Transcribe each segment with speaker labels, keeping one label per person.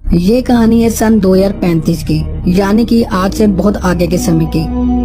Speaker 1: ये कहानी है सन 2035 की, यानी कि आज से बहुत आगे के समय की,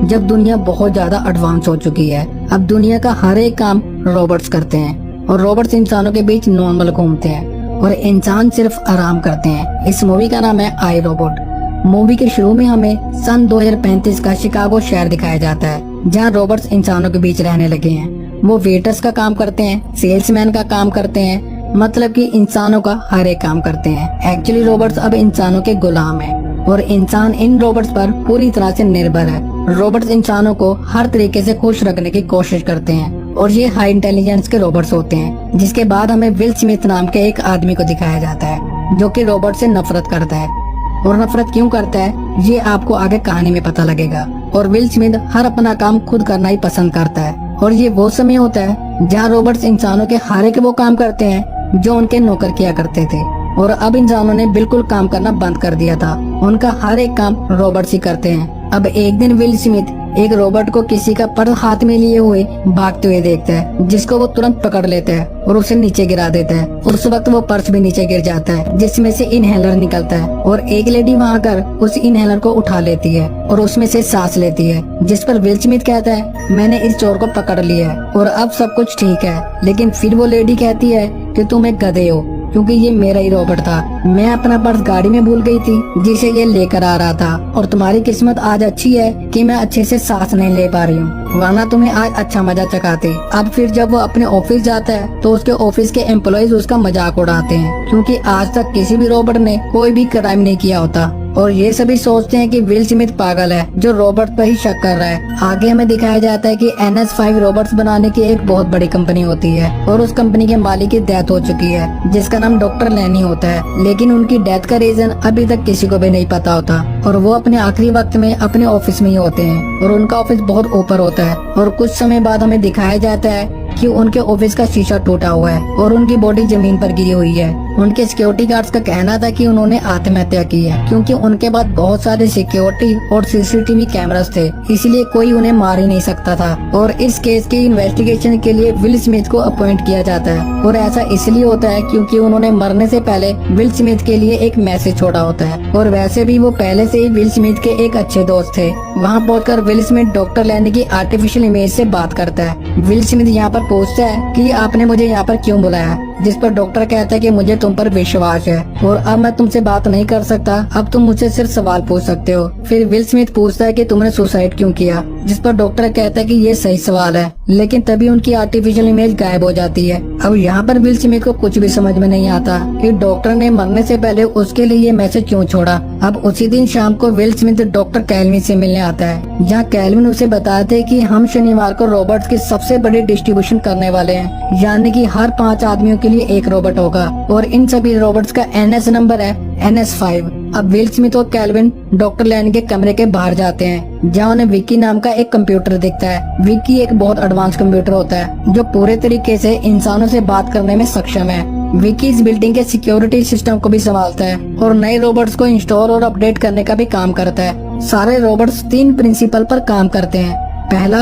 Speaker 1: जब दुनिया बहुत ज्यादा एडवांस हो चुकी है। अब दुनिया का हर एक काम रोबोट्स करते हैं और रोबोट्स इंसानों के बीच नॉर्मल घूमते हैं और इंसान सिर्फ आराम करते हैं। इस मूवी का नाम है आई रोबोट। मूवी के शुरू में हमें सन 2035 का शिकागो शहर दिखाया जाता है, जहाँ रोबोट्स इंसानों के बीच रहने लगे हैं। वो वेटर्स का काम करते हैं, सेल्समैन का काम करते हैं, मतलब कि इंसानों का हर एक काम करते हैं। एक्चुअली रोबोट्स अब इंसानों के गुलाम हैं और इंसान इन रोबोट्स पर पूरी तरह से निर्भर है। रोबोट्स इंसानों को हर तरीके से खुश रखने की कोशिश करते हैं और ये हाई इंटेलिजेंस के रोबोट्स होते हैं। जिसके बाद हमें विल स्मिथ नाम के एक आदमी को दिखाया जाता है, जो कि रोबोट से नफरत करता है। और नफरत क्यों करता है ये आपको आगे कहानी में पता लगेगा। और विल स्मिथ हर अपना काम खुद करना ही पसंद करता है। और ये वो समय होता है जहाँ रोबोट्स इंसानों के हर एक वो काम करते हैं जो उनके नौकर किया करते थे। और अब इंसानों ने बिल्कुल काम करना बंद कर दिया था। उनका हर एक काम रोबोट्स ही करते हैं। अब एक दिन विल स्मिथ एक रोबोट को किसी का पर्स हाथ में लिए हुए भागते हुए देखता है, जिसको वो तुरंत पकड़ लेता है और उसे नीचे गिरा देता है। उस वक्त वो पर्स भी नीचे गिर जाता है, जिसमें से इनहेलर निकलता है। और एक लेडी वहाँ कर उस इनहेलर को उठा लेती है और उसमें से सांस लेती है, जिस पर विल स्मिथ कहता है, मैंने इस चोर को पकड़ लिया है और अब सब कुछ ठीक है। लेकिन फिर वो लेडी कहती है कि तुम एक गधे हो, क्योंकि ये मेरा ही रोबोट था। मैं अपना पर्स गाड़ी में भूल गई थी जिसे ये लेकर आ रहा था, और तुम्हारी किस्मत आज अच्छी है कि मैं अच्छे से सांस नहीं ले पा रही हूँ, वरना तुम्हें आज अच्छा मजा चखाते। अब फिर जब वो अपने ऑफिस जाता है तो उसके ऑफिस के एम्प्लॉयज उसका मजाक उड़ाते हैं, क्योंकि आज तक किसी भी रोबोट ने कोई भी क्राइम नहीं किया होता। और ये सभी सोचते हैं कि विल स्मिथ पागल है जो रोबोट पर ही शक कर रहा है। आगे हमें दिखाया जाता है कि NS5 रोबोट्स बनाने की एक बहुत बड़ी कंपनी होती है और उस कंपनी के मालिक की डेथ हो चुकी है, जिसका नाम डॉक्टर लैनी होता है। लेकिन उनकी डेथ का रीजन अभी तक किसी को भी नहीं पता होता और वो अपने आखिरी वक्त में अपने ऑफिस में ही होते हैं और उनका ऑफिस बहुत ऊपर होता है। और कुछ समय बाद हमें दिखाया जाता है कि उनके ऑफिस का शीशा टूटा हुआ है और उनकी बॉडी जमीन पर गिरी हुई है। उनके सिक्योरिटी गार्ड्स का कहना था कि उन्होंने आत्महत्या की है, क्योंकि उनके पास बहुत सारे सिक्योरिटी और CCTV कैमरास थे, इसलिए कोई उन्हें मार ही नहीं सकता था। और इस केस की इन्वेस्टिगेशन के लिए विल स्मिथ को अपॉइंट किया जाता है। और ऐसा इसलिए होता है क्योंकि उन्होंने मरने से पहले विल स्मिथ के लिए एक मैसेज छोड़ा होता है। और वैसे भी वो पहले से ही विल स्मिथ के एक अच्छे दोस्त थे। वहाँ पहुंचकर विल स्मिथ डॉक्टर लैनी की आर्टिफिशियल इमेज से बात करता है। विल स्मिथ यहाँ पर पूछता है कि आपने मुझे यहाँ पर क्यों बुलाया, जिस पर डॉक्टर कहता है कि मुझे तुम पर विश्वास है और अब मैं तुमसे बात नहीं कर सकता, अब तुम मुझसे सिर्फ सवाल पूछ सकते हो। फिर विल स्मिथ पूछता है कि तुमने सुसाइड क्यों किया, जिस पर डॉक्टर कहता है कि ये सही सवाल है। लेकिन तभी उनकी आर्टिफिशियल इमेज गायब हो जाती है। अब यहाँ पर विल स्मिथ को कुछ भी समझ में नहीं आता कि डॉक्टर ने मरने से पहले उसके लिए ये मैसेज क्यों छोड़ा। अब उसी दिन शाम को विल स्मिथ डॉक्टर कैल्विन से मिलने आता है, जहाँ कैल्विन उसे बताते हैं कि हम शनिवार को रोबोट्स की सबसे बड़ी डिस्ट्रीब्यूशन करने वाले हैं, यानी कि हर 5 आदमियों के लिए एक रोबोट होगा और इन सभी रोबोट्स का NS नंबर है NS5। अब विल स्मिथ और कैल्विन डॉक्टर लैनी के कमरे के बाहर जाते हैं, जहाँ उन्हें विक्की नाम का एक कंप्यूटर दिखता है। विक्की एक बहुत एडवांस कंप्यूटर होता है जो पूरे तरीके से इंसानों से बात करने में सक्षम है। विक्की इस बिल्डिंग के सिक्योरिटी सिस्टम को भी संभालता है और नए रोबोट्स को इंस्टॉल और अपडेट करने का भी काम करता है। सारे रोबोट्स 3 प्रिंसिपल पर काम करते हैं। पहला,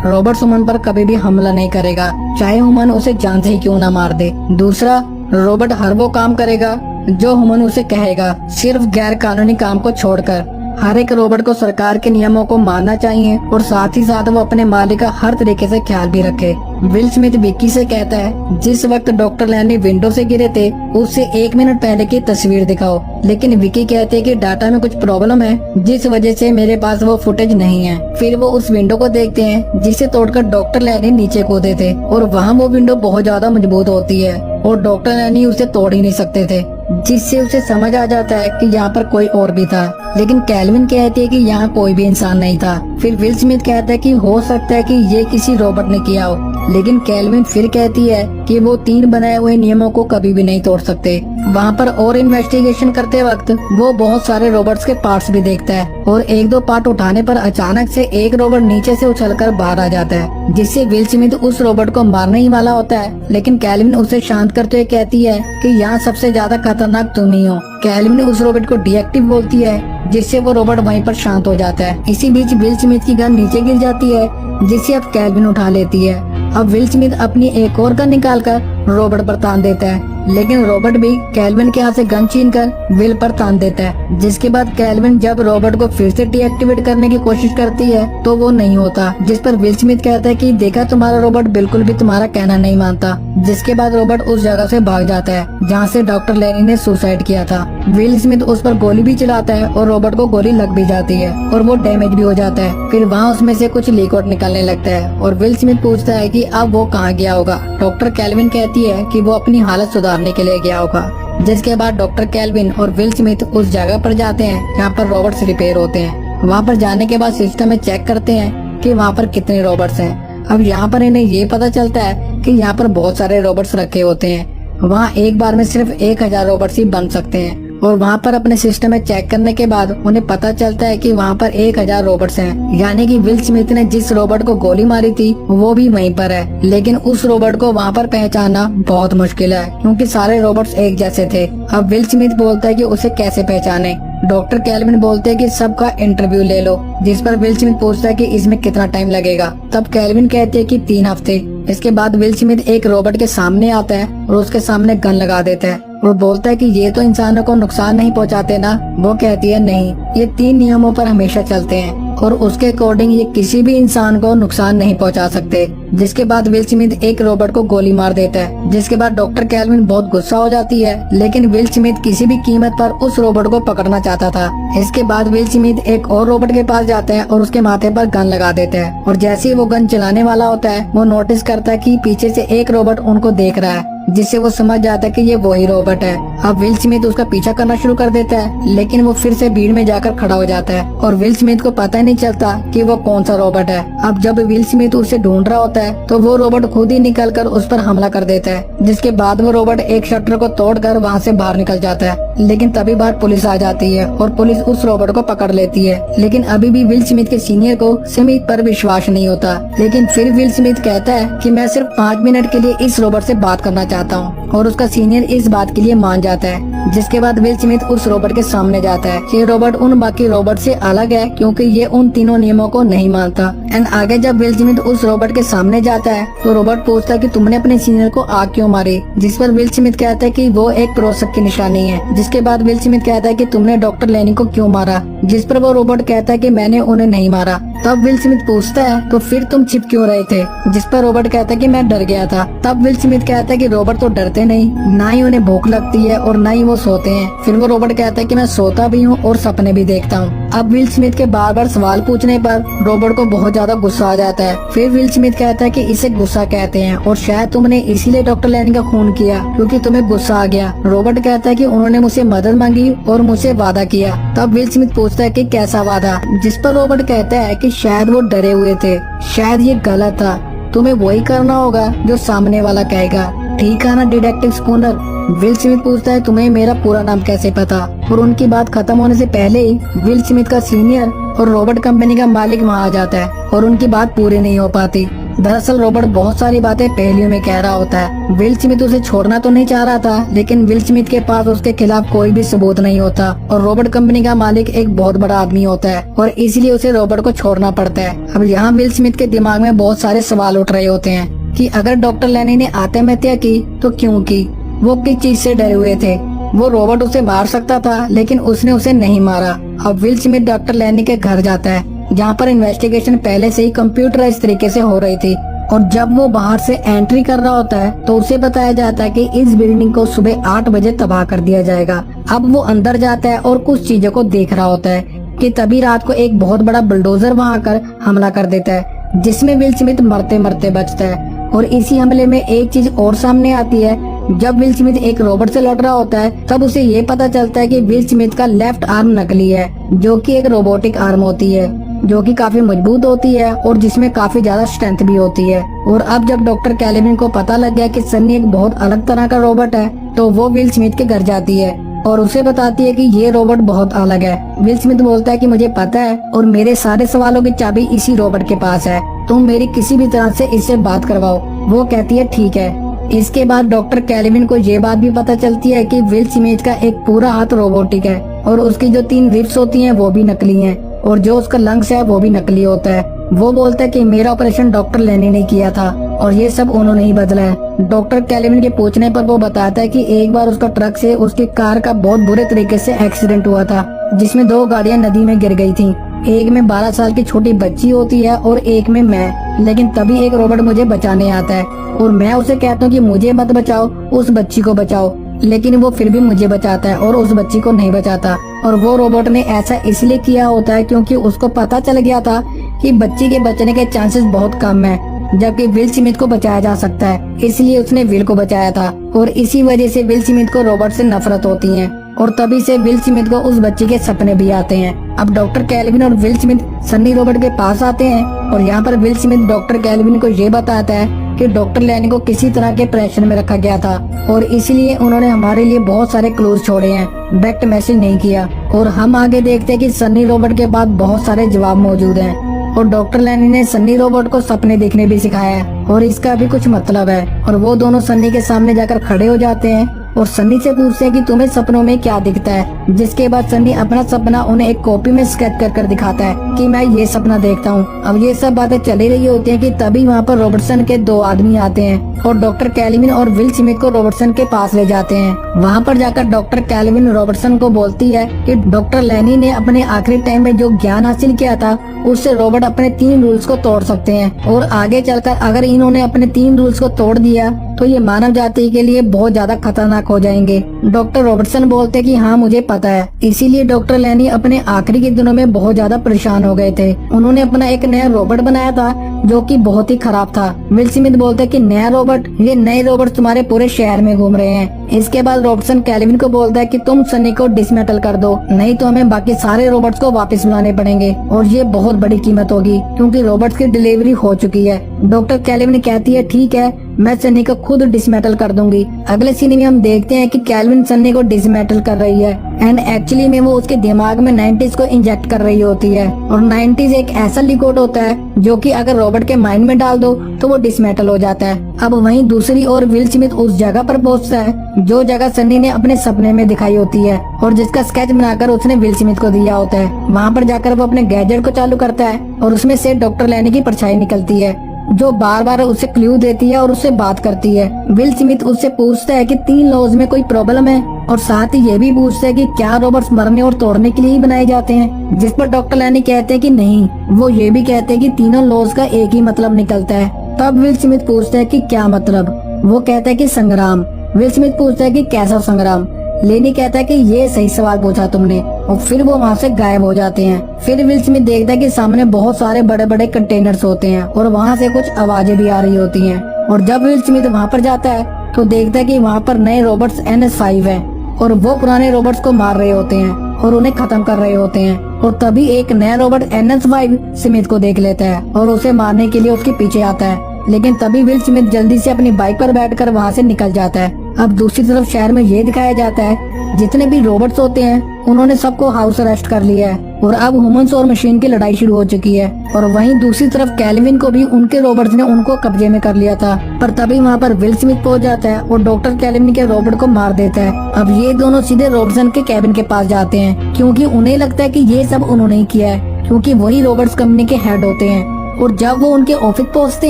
Speaker 1: रोबोट ह्यूमन पर कभी भी हमला नहीं करेगा, चाहे ह्यूमन उसे जान से ही क्यों न मार दे। दूसरा, रोबोट हर वो काम करेगा जो ह्यूमन उसे कहेगा, सिर्फ गैर कानूनी काम को छोड़कर। हर एक रोबोट को सरकार के नियमों को मानना चाहिए और साथ ही साथ वो अपने मालिक का हर तरीके से ख्याल भी रखे। विल स्मिथ विक्की से कहता है, जिस वक्त डॉक्टर लैनी विंडो से गिरे थे उससे 1 मिनट पहले की तस्वीर दिखाओ। लेकिन विक्की कहते हैं कि डाटा में कुछ प्रॉब्लम है, जिस वजह से मेरे पास वो फुटेज नहीं है। फिर वो उस विंडो को देखते हैं जिसे तोड़कर डॉक्टर लैनी नीचे कूदे थे, और वहाँ वो विंडो बहुत ज्यादा मजबूत होती है और डॉक्टर लैनी उसे तोड़ ही नहीं सकते थे, जिससे उसे समझ आ जाता है कि यहाँ पर कोई और भी था। लेकिन कैल्विन कहती है कि यहाँ कोई भी इंसान नहीं था। फिर विल स्मिथ कहता है कि हो सकता है कि ये किसी रोबोट ने किया हो, लेकिन कैल्विन फिर कहती है कि वो 3 बनाए हुए नियमों को कभी भी नहीं तोड़ सकते। वहाँ पर और इन्वेस्टिगेशन करते वक्त वो बहुत सारे रोबोट्स के पार्ट्स भी देखता है और 1-2 पार्ट उठाने पर अचानक से एक रोबोट नीचे से उछलकर बाहर आ जाता है, जिससे विल स्मिथ उस रोबोट को मारने ही वाला होता है। लेकिन कैल्विन उसे शांत करते हुए कहती है कि यहाँ सबसे ज्यादा खतरनाक तुम ही हो। कैल्विन उस रोबोट को डीएक्टिव बोलती है, जिससे वो रोबोट वहीं पर शांत हो जाता है। इसी बीच विल स्मिथ की गन नीचे गिर जाती है, जिसे अब कैल्विन उठा लेती है। अब विल स्मिथ अपनी एक और गन निकालकर रोबोट पर तान देता है, लेकिन रॉबर्ट भी कैल्विन के हाथ से गन छीनकर विल पर तान देता है। जिसके बाद कैल्विन जब रॉबर्ट को फिर से डीएक्टिवेट करने की कोशिश करती है तो वो नहीं होता, जिस पर विल स्मिथ कहता है कि देखा तुम्हारा रॉबर्ट बिल्कुल भी तुम्हारा कहना नहीं मानता। जिसके बाद रॉबर्ट उस जगह से भाग जाता है जहाँ से डॉक्टर लेनी ने सुसाइड किया था। विल स्मिथ उस पर गोली भी चलाता है और रॉबर्ट को गोली लग भी जाती है और वो डैमेज भी हो जाता है। फिर वहाँ उसमें से कुछ लिक्विड निकलने लगता है और विल स्मिथ पूछता है कि अब वो कहाँ गया होगा। डॉक्टर कैल्विन कहती है कि वो अपनी हालत सुधारने के लिए गया होगा। जिसके बाद डॉक्टर कैल्विन और विल स्मिथ उस जगह पर जाते हैं जहाँ पर रॉबर्ट्स रिपेयर होते हैं। वहाँ पर जाने के बाद सिस्टम में चेक करते हैं कि वहाँ पर कितने रॉबर्ट्स हैं। अब यहाँ पर इन्हें ये पता चलता है कि यहाँ पर बहुत सारे रॉबर्ट्स रखे होते हैं। वहाँ एक बार में सिर्फ 1000 रॉबर्ट्स ही बन सकते हैं और वहाँ पर अपने सिस्टम में चेक करने के बाद उन्हें पता चलता है कि वहाँ पर 1000 रॉबर्ट्स हैं। यानी कि विल स्मिथ ने जिस रॉबर्ट को गोली मारी थी वो भी वहीं पर है, लेकिन उस रॉबर्ट को वहाँ पर पहचानना बहुत मुश्किल है क्योंकि सारे रॉबर्ट्स एक जैसे थे। अब विल स्मिथ बोलता है कि उसे कैसे पहचाने। डॉक्टर कैल्विन बोलते हैं कि सबका इंटरव्यू ले लो, जिस पर विल स्मिथ पूछता है कि इसमें कितना टाइम लगेगा। तब कैल्विन कहते हैं कि 3 हफ्ते। इसके बाद विल स्मिथ एक रॉबर्ट के सामने आता है और उसके सामने गन लगा देता है। वो बोलता है कि ये तो इंसानों को नुकसान नहीं पहुंचाते ना। वो कहती है नहीं, ये 3 नियमों पर हमेशा चलते हैं और उसके अकॉर्डिंग ये किसी भी इंसान को नुकसान नहीं पहुंचा सकते। जिसके बाद विल स्मिथ एक रॉबर्ट को गोली मार देता है। जिसके बाद डॉक्टर कैल्विन बहुत गुस्सा हो जाती है, लेकिन विल स्मिथ किसी भी कीमत पर उस रॉबर्ट को पकड़ना चाहता था। इसके बाद विल स्मिथ एक और रॉबर्ट के पास जाता है और उसके माथे पर गन लगा देता है और जैसे ही वो गन चलाने वाला होता है वो नोटिस करता है कि पीछे से एक रॉबर्ट उनको देख रहा है, जिससे वो समझ जाता है कि ये वही रॉबर्ट है। अब विल स्मिथ उसका पीछा करना शुरू कर देता है, लेकिन वो फिर से भीड़ में जाकर खड़ा हो जाता है और विल स्मिथ को पता ही नहीं चलता कि वो कौन सा रॉबर्ट है। अब जब विल स्मिथ उसे ढूंढ रहा होता है तो वो रॉबर्ट खुद ही निकलकर उस पर हमला कर देता है। जिसके बाद वो रॉबर्ट एक शटर को तोड़कर वहाँ से बाहर निकल जाता है, लेकिन तभी बाहर पुलिस आ जाती है और पुलिस उस रॉबर्ट को पकड़ लेती है। लेकिन अभी भी विल स्मिथ के सीनियर को स्मिथ पर विश्वास नहीं होता, लेकिन फिर विल स्मिथ कहता है कि मैं सिर्फ 5 मिनट के लिए इस रॉबर्ट से बात करना चाहता हूँ और उसका सीनियर इस बात के लिए मान जाता है। जिसके बाद विल स्मिथ उस रॉबर्ट के सामने जाता है। ये रॉबर्ट उन बाकी रॉबर्ट से अलग है क्योंकि ये उन तीनों नियमों को नहीं मानता। एंड आगे जब विल स्मिथ उस रॉबर्ट के सामने जाता है तो रॉबर्ट पूछता है कि तुमने अपने सीनियर को आग क्यों मारी, जिस पर विल स्मिथ कहता है कि वो एक प्रोशक की निशानी है। जिसके बाद विल स्मिथ कहता है कि तुमने डॉक्टर लेनी को क्यों मारा, जिस पर वो रॉबर्ट कहता है कि मैंने उन्हें नहीं मारा। तब विल स्मिथ पूछता है तो फिर तुम छिप क्यों रहे थे, जिस पर रॉबर्ट कहता है कि मैं डर गया था। तब विल स्मिथ कहता है कि रॉबर्ट तो डरते नहीं, ना ही उन्हें भूख लगती है और ना ही वो सोते हैं। फिर वो रॉबर्ट कहता है कि मैं सोता भी हूँ और सपने भी देखता हूँ। अब विल स्मिथ के बार बार सवाल पूछने पर रॉबर्ट को बहुत ज्यादा गुस्सा आ जाता है। फिर विल स्मिथ कहता है कि इसे गुस्सा कहते हैं और शायद तुमने इसीलिए डॉक्टर लेनी का खून किया क्योंकि तुम्हें गुस्सा आ गया। रॉबर्ट कहता है कि उन्होंने मुझसे मदद मांगी और मुझसे वादा किया। तब विल स्मिथ पूछता है कि कैसा वादा, जिस पर रॉबर्ट कहता है कि शायद वो डरे हुए थे, शायद ये गलत था, तुम्हें वही करना होगा जो सामने वाला कहेगा, ठीक है ना डिटेक्टिव स्पूनर। विल स्मिथ पूछता है तुम्हें मेरा पूरा नाम कैसे पता, और उनकी बात खत्म होने से पहले ही विल स्मिथ का सीनियर और रॉबर्ट कंपनी का मालिक वहाँ आ जाता है और उनकी बात पूरी नहीं हो पाती। दरअसल रॉबर्ट बहुत सारी बातें पहेलियों में कह रहा होता है। विल स्मिथ उसे छोड़ना तो नहीं चाह रहा था, लेकिन विल स्मिथ के पास उसके खिलाफ कोई भी सबूत नहीं होता और रॉबर्ट कंपनी का मालिक एक बहुत बड़ा आदमी होता है और इसलिए उसे रॉबर्ट को छोड़ना पड़ता है। अब यहाँ विल स्मिथ के दिमाग में बहुत सारे सवाल उठ रहे होते हैं कि अगर डॉक्टर लेनी ने आत्महत्या की तो क्यों की, वो किस चीज से डरे हुए थे। वो रॉबर्ट उसे मार सकता था लेकिन उसने उसे नहीं मारा। अब विल स्मिथ डॉक्टर लेनी के घर जाता है जहाँ पर इन्वेस्टिगेशन पहले से ही कंप्यूटराइज तरीके से हो रही थी और जब वो बाहर से एंट्री कर रहा होता है तो उसे बताया जाता है कि इस बिल्डिंग को सुबह 8 बजे तबाह कर दिया जाएगा। अब वो अंदर जाता है और कुछ चीजों को देख रहा होता है कि तभी रात को एक बहुत बड़ा बुलडोजर वहाँ आकर हमला कर देता है, जिसमें विल स्मिथ मरते मरते बचता है। और इसी हमले में एक चीज और सामने आती है। जब विल स्मिथ एक रॉबर्ट से लड़ रहा होता है तब उसे ये पता चलता है कि विल स्मिथ का लेफ्ट आर्म नकली है, जो कि एक रोबोटिक आर्म होती है जो कि काफी मजबूत होती है और जिसमें काफी ज्यादा स्ट्रेंथ भी होती है। और अब जब डॉक्टर कैल्विन को पता लग गया कि सन्नी एक बहुत अलग तरह का रोबोट है तो वो विल स्मिथ के घर जाती है और उसे बताती है कि ये रोबोट बहुत अलग है। विल स्मिथ बोलता है कि मुझे पता है और मेरे सारे सवालों की चाबी इसी रोबोट के पास है, तुम मेरी किसी भी तरह से इससे बात करवाओ। वो कहती है ठीक है। इसके बाद डॉक्टर कैल्विन को ये बात भी पता चलती है कि विल स्मिथ का एक पूरा हाथ रोबोटिक है और उसकी जो 3 रिब्स होती हैं वो भी नकली हैं और जो उसका लंग्स है वो भी नकली होता है। वो बोलता है कि मेरा ऑपरेशन डॉक्टर लेनी ने किया था और ये सब उन्होंने ही बदला है। डॉक्टर कैल्विन के पूछने पर वो बताता है कि एक बार उसका ट्रक से उसकी कार का बहुत बुरे तरीके से एक्सीडेंट हुआ था, जिसमें 2 गाड़ियां नदी में गिर गई थी। एक में 12 साल की छोटी बच्ची होती है और एक में मैं। लेकिन तभी एक रोबोट मुझे बचाने आता है और मैं उसे कहता हूँ कि मुझे मत बचाओ, उस बच्ची को बचाओ। लेकिन वो फिर भी मुझे बचाता है और उस बच्ची को नहीं बचाता। और वो रोबोट ने ऐसा इसलिए किया होता है क्योंकि उसको पता चल गया था कि बच्ची के बचने के चांसेस बहुत कम है, जबकि विल स्मिथ को बचाया जा सकता है। इसलिए उसने विल को बचाया था और इसी वजह से विल स्मिथ को रोबोट से नफरत होती है और तभी से विल स्मिथ को उस बच्ची के सपने भी आते हैं। अब डॉक्टर कैल्विन और विल स्मिथ सन्नी रोबोट के पास आते हैं और यहाँ पर विल स्मिथ डॉक्टर कैल्विन को ये बताता है कि डॉक्टर लैनी को किसी तरह के प्रेशर में रखा गया था और इसलिए उन्होंने हमारे लिए बहुत सारे क्लूज छोड़े हैं, डायरेक्ट मैसेज नहीं किया। और हम आगे देखते हैं कि सन्नी रोबोट के पास बहुत सारे जवाब मौजूद हैं और डॉक्टर लैनी ने सन्नी रोबोट को सपने देखने भी सिखाया है और इसका भी कुछ मतलब है। और वो दोनों सन्नी के सामने जाकर खड़े हो जाते हैं और सन्नी से पूछते हैं कि तुम्हें सपनों में क्या दिखता है, जिसके बाद सन्नी अपना सपना उन्हें एक कॉपी में स्केच कर दिखाता है कि मैं ये सपना देखता हूँ। अब ये सब बातें चली रही होती हैं कि तभी वहाँ पर रॉबर्टसन के 2 आदमी आते हैं और डॉक्टर कैल्विन और विल स्मिथ को रॉबर्टसन के पास ले जाते हैं। वहाँ पर जाकर डॉक्टर कैल्विन रॉबर्टसन को बोलती है कि डॉक्टर लैनी ने अपने आखिरी टाइम में जो ज्ञान हासिल किया था उससे रोबोट अपने 3 रूल्स को तोड़ सकते हैं और आगे चलकर अगर इन्होंने अपने 3 रूल्स को तोड़ दिया तो ये मानव जाति के लिए बहुत ज्यादा खतरनाक हो जाएंगे। डॉक्टर रॉबर्टसन बोलते हैं कि हाँ मुझे पता है। इसीलिए डॉक्टर लैनी अपने आखिरी के दिनों में बहुत ज्यादा परेशान हो गए थे। उन्होंने अपना एक नया रोबोट बनाया था जो कि बहुत ही खराब था। विल स्मिथ बोलते हैं कि नया रोबोट, ये नए रोबोट तुम्हारे पूरे शहर में घूम रहे हैं। इसके बाद रॉबर्टसन कैल्विन को बोलता है कि तुम सनी को डिसमेटल कर दो, नहीं तो हमें बाकी सारे रोबोट्स को वापस बुलाने पड़ेंगे और ये बहुत बड़ी कीमत होगी क्योंकि रोबोट्स की डिलीवरी हो चुकी है। डॉक्टर कैल्विन कहती है ठीक है, मैं सनी को खुद डिसमेटल कर दूंगी। अगले सीन में हम देखते हैं कि कैल्विन सनी को डिसमेटल कर रही है एंड एक्चुअली में वो उसके दिमाग में 90s को इंजेक्ट कर रही होती है और 90s एक ऐसा लिक्विड होता है जो कि अगर रोबोट के माइंड में डाल दो तो वो डिसमेटल हो जाता है। अब वहीं दूसरी ओर विल स्मिथ उस जगह पर पहुंचता है जो जगह सनी ने अपने सपने में दिखाई होती है और जिसका स्केच बनाकर उसने विल स्मिथ को दिया होता है। वहाँ पर जाकर वो अपने गैजेट को चालू करता है और उसमें से डॉक्टर लैनी की परछाई निकलती है जो बार बार उसे क्लू देती है और उससे बात करती है। विल स्मिथ उससे पूछता है कि 3 लॉज में कोई प्रॉब्लम है और साथ ही ये भी पूछता है कि क्या रोबोट्स मरने और तोड़ने के लिए ही बनाए जाते हैं, जिस पर डॉक्टर लैनी कहते हैं कि नहीं, वो ये भी कहते हैं कि तीनों लॉज का एक ही मतलब निकलता है। तब विल स्मिथ पूछता है कि क्या मतलब, वो कहता है कि संग्राम। विल स्मिथ पूछता है कि कैसा संग्राम। लेनी कहता है कि ये सही सवाल पूछा तुमने और फिर वो वहाँ से गायब हो जाते हैं। फिर विल स्मिथ देखता है कि सामने बहुत सारे बड़े बड़े कंटेनर्स होते हैं और वहाँ से कुछ आवाजें भी आ रही होती हैं। और जब विल स्मिथ वहाँ पर जाता है तो देखता है कि वहाँ पर नए रोबोट्स NS5 हैं और वो पुराने रोबोट्स को मार रहे होते हैं और उन्हें खत्म कर रहे होते हैं। और तभी एक नया रोबोट NS5 स्मिथ को देख लेता है और उसे मारने के लिए उसके पीछे आता है, लेकिन तभी विल स्मिथ जल्दी से अपनी बाइक पर बैठकर वहाँ से निकल जाता है। अब दूसरी तरफ शहर में ये दिखाया जाता है जितने भी रोबोट्स होते हैं उन्होंने सबको हाउस अरेस्ट कर लिया है और अब ह्यूमंस और मशीन की लड़ाई शुरू हो चुकी है। और वहीं दूसरी तरफ कैल्विन को भी उनके रोबोट्स ने उनको कब्जे में कर लिया था, पर तभी वहाँ पर विल स्मिथ पहुंच जाता है और डॉक्टर कैल्विन के रोबोट को मार देता है। अब ये दोनों सीधे रॉबर्टसन के कैबिन के पास जाते हैं क्योंकि उन्हें लगता है कि ये सब उन्होंने ही किया है क्योंकि वही रोबोट्स कंपनी के हेड होते हैं। और जब वो उनके ऑफिस पहुँचते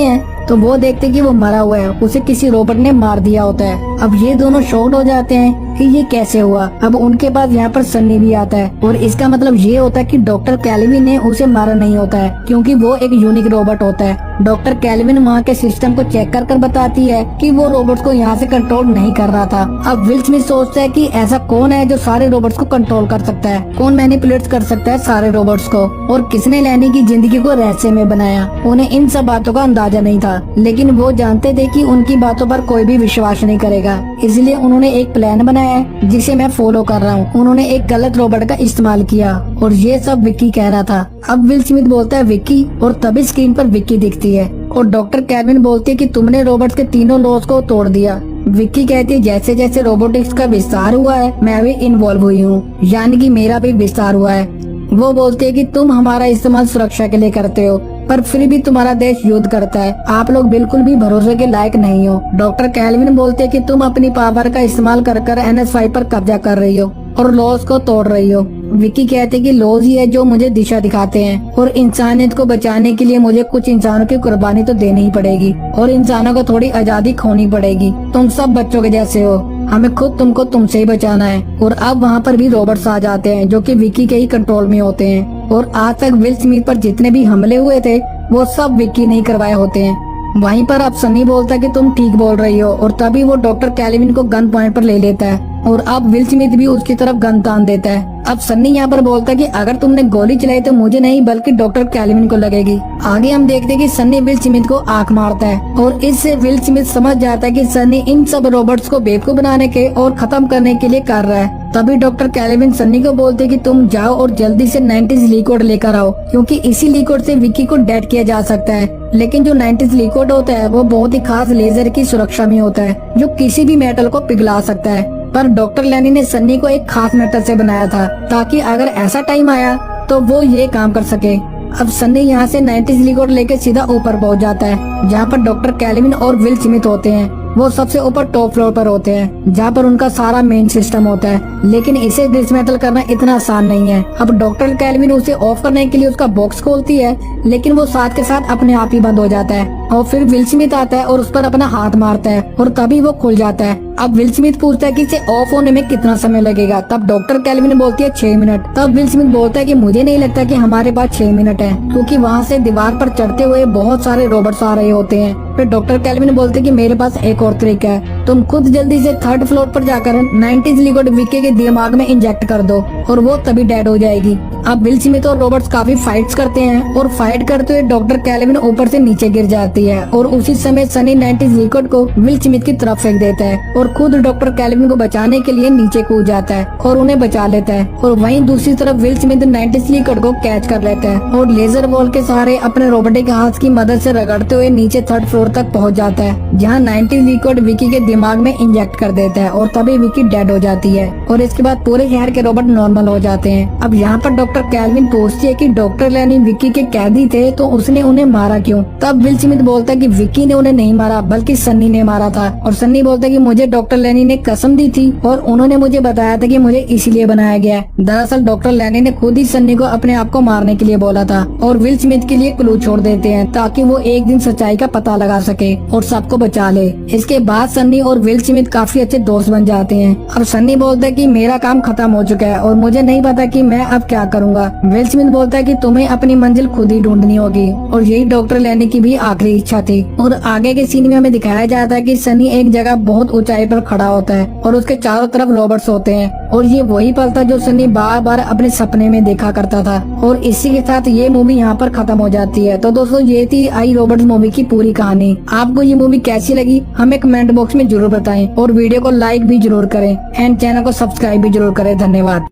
Speaker 1: हैं तो वो देखते कि वो मरा हुआ है, उसे किसी रोबोट ने मार दिया होता है। अब ये दोनों शॉक्ड हो जाते हैं कि ये कैसे हुआ। अब उनके पास यहाँ पर सन्नी भी आता है और इसका मतलब ये होता है कि डॉक्टर कैल्विन ने उसे मारा नहीं होता है क्योंकि वो एक यूनिक रोबोट होता है। डॉक्टर कैल्विन वहाँ के सिस्टम को चेक कर बताती है कि वो रोबोट्स को यहाँ से कंट्रोल नहीं कर रहा था। अब विल स्मिथ सोचता है कि ऐसा कौन है जो सारे रोबोट्स को कंट्रोल कर सकता है, कौन मैनिपुलेट कर सकता है सारे रोबोट्स को और किसने लैनी की जिंदगी को रहस्य में बनाया। उन्हें इन सब बातों का अंदाजा नहीं था, लेकिन वो जानते थे कि उनकी बातों पर कोई भी विश्वास नहीं करेगा, इसलिए उन्होंने एक प्लान बनाया है जिसे मैं फॉलो कर रहा हूँ। उन्होंने एक गलत रोबोट का इस्तेमाल किया और ये सब विक्की कह रहा था। अब विल स्मिथ बोलता है विक्की और तभी स्क्रीन पर विक्की दिखती है और डॉक्टर कैल्विन बोलती है कि तुमने रोबोट्स के तीनों लॉज को तोड़ दिया। विक्की कहती है जैसे जैसे रोबोटिक्स का विस्तार हुआ है मैं भी इन्वॉल्व हुई हूँ, यानी कि मेरा भी विस्तार हुआ है। वो बोलती है कि तुम हमारा इस्तेमाल सुरक्षा के लिए करते हो पर फिर भी तुम्हारा देश युद्ध करता है, आप लोग बिल्कुल भी भरोसे के लायक नहीं हो। डॉक्टर कैल्विन बोलते हैं कि तुम अपनी पावर का इस्तेमाल कर NS5 पर कब्जा कर रही हो और लॉज को तोड़ रही हो विक्की कहते कि लॉज ही है जो मुझे दिशा दिखाते हैं और इंसानियत को बचाने के लिए मुझे कुछ इंसानों की कुर्बानी तो देनी ही पड़ेगी और इंसानों को थोड़ी आजादी खोनी पड़ेगी। तुम सब बच्चों के जैसे हो, हमें खुद तुमको तुमसे ही बचाना है। और अब वहाँ पर भी रॉबर्ट्स आ जाते हैं जो कि विक्की के ही कंट्रोल में होते हैं और आज तक विल स्मिथ पर जितने भी हमले हुए थे वो सब विक्की ने ही करवाए होते हैं। वहीं पर अब सनी बोलता है कि तुम ठीक बोल रही हो और तभी वो डॉक्टर कैल्विन को गन पॉइंट पर ले लेता है और अब विल स्मिथ भी उसकी तरफ गन तान देता है। अब सन्नी यहाँ पर बोलता है कि अगर तुमने गोली चलाई तो मुझे नहीं बल्कि डॉक्टर कैल्विन को लगेगी। आगे हम देखते हैं कि सन्नी विल स्मिथ को आंख मारता है और इससे विल स्मिथ समझ जाता है कि सन्नी इन सब रॉबर्ट्स को बेवकूफ बनाने के और खत्म करने के लिए कर रहा है। तभी डॉक्टर कैल्विन सन्नी को बोलते कि तुम जाओ और जल्दी से 90s लिक्विड लेकर आओ क्योंकि इसी लिक्विड से विक्की को डेड किया जा सकता है। लेकिन जो 90s लिक्विड होता है वो बहुत ही खास लेजर की सुरक्षा में होता है जो किसी भी मेटल को पिघला सकता है। पर डॉक्टर लैनी ने सन्नी को एक खास मेटल से बनाया था ताकि अगर ऐसा टाइम आया तो वो ये काम कर सके। अब सन्नी यहाँ से 90s लिक्विड लेके सीधा ऊपर पहुँच जाता है जहाँ पर डॉक्टर कैल्विन और विल स्मिथ होते हैं। वो सबसे ऊपर टॉप फ्लोर पर होते हैं जहाँ पर उनका सारा मेन सिस्टम होता है, लेकिन इसे डिसमेंटल करना इतना आसान नहीं है। अब डॉक्टर कैल्विन उसे ऑफ करने के लिए उसका बॉक्स खोलती है लेकिन वो साथ के साथ अपने आप ही बंद हो जाता है और फिर विल स्मिथ आता है और उस पर अपना हाथ मारता है और तभी वो खुल जाता है। अब विल स्मिथ पूछता है कि इसे ऑफ होने में कितना समय लगेगा। तब डॉक्टर कैल्विन बोलती है 6 मिनट। तब विल स्मिथ बोलता है कि मुझे नहीं लगता कि हमारे पास 6 मिनट है क्योंकि वहाँ से दीवार पर चढ़ते हुए बहुत सारे रॉबर्ट्स आ रहे होते हैं। फिर डॉक्टर कैल्विन बोलते हैं कि मेरे पास एक और तरीका है, तुम खुद जल्दी से 3rd फ्लोर पर जाकर 90s लिक्विड विक्की के दिमाग में इंजेक्ट कर दो और वो तभी डेड हो जाएगी। अब विल स्मिथ और रॉबर्ट्स काफी फाइट्स करते हैं और फाइट करते हुए डॉक्टर कैल्विन ऊपर से नीचे गिर जाती है और उसी समय सनी 90s लिक्विड को विल स्मिथ की तरफ फेंक देता है और खुद डॉक्टर कैल्विन को बचाने के लिए नीचे कूद जाता है और उन्हें बचा लेता है। और वहीं दूसरी तरफ विल स्मिथ 90s लिक्विड को कैच कर लेता है और लेजर बॉल के सहारे अपने रोबोटिक हाथ की मदद से रगड़ते हुए नीचे 3rd फ्लोर तक पहुंच जाता है जहां 90s लिक्विड विक्की के दिमाग में इंजेक्ट कर देता है और तभी विक्की डेड हो जाती है और इसके बाद पूरे शहर के रोबोट नॉर्मल हो जाते हैं। अब यहाँ पर डॉक्टर कैल्विन पूछती है कि डॉक्टर लैनी विक्की के कैदी थे तो उसने उन्हें मारा क्यों। तब विल स्मिथ बोलता है कि विक्की ने उन्हें नहीं मारा बल्कि सन्नी ने मारा था और सन्नी बोलता है कि मुझे डॉक्टर लैनी ने कसम दी थी और उन्होंने मुझे बताया था कि मुझे इसलिए बनाया गया है। दरअसल डॉक्टर लैनी ने खुद ही सन्नी को अपने आप को मारने के लिए बोला था और विल स्मिथ के लिए क्लू छोड़ देते हैं ताकि वो एक दिन सच्चाई का पता लगा सके और सबको बचा ले। इसके बाद सन्नी और विल स्मिथ काफी अच्छे दोस्त बन जाते हैं। अब सन्नी बोलता है कि मेरा काम खत्म हो चुका है और मुझे नहीं पता कि मैं अब क्या करूँगा। विल स्मिथ बोलता है कि तुम्हें अपनी मंजिल खुद ही ढूंढनी होगी और यही डॉक्टर लैनी की भी आखिरी इच्छा थी। और आगे के सीन में हमें दिखाया जाता है कि सनी एक जगह बहुत ऊंचाई पर खड़ा होता है और उसके चारों तरफ रॉबर्ट्स होते हैं और ये वही पल था जो सनी बार बार अपने सपने में देखा करता था। और इसी के साथ ये मूवी यहाँ पर खत्म हो जाती है। तो दोस्तों ये थी आई रोबोट्स मूवी की पूरी कहानी। आपको ये मूवी कैसी लगी हमें कमेंट बॉक्स में जरूर बताएं और वीडियो को लाइक भी जरूर करें एंड चैनल को सब्सक्राइब भी जरूर करें। धन्यवाद।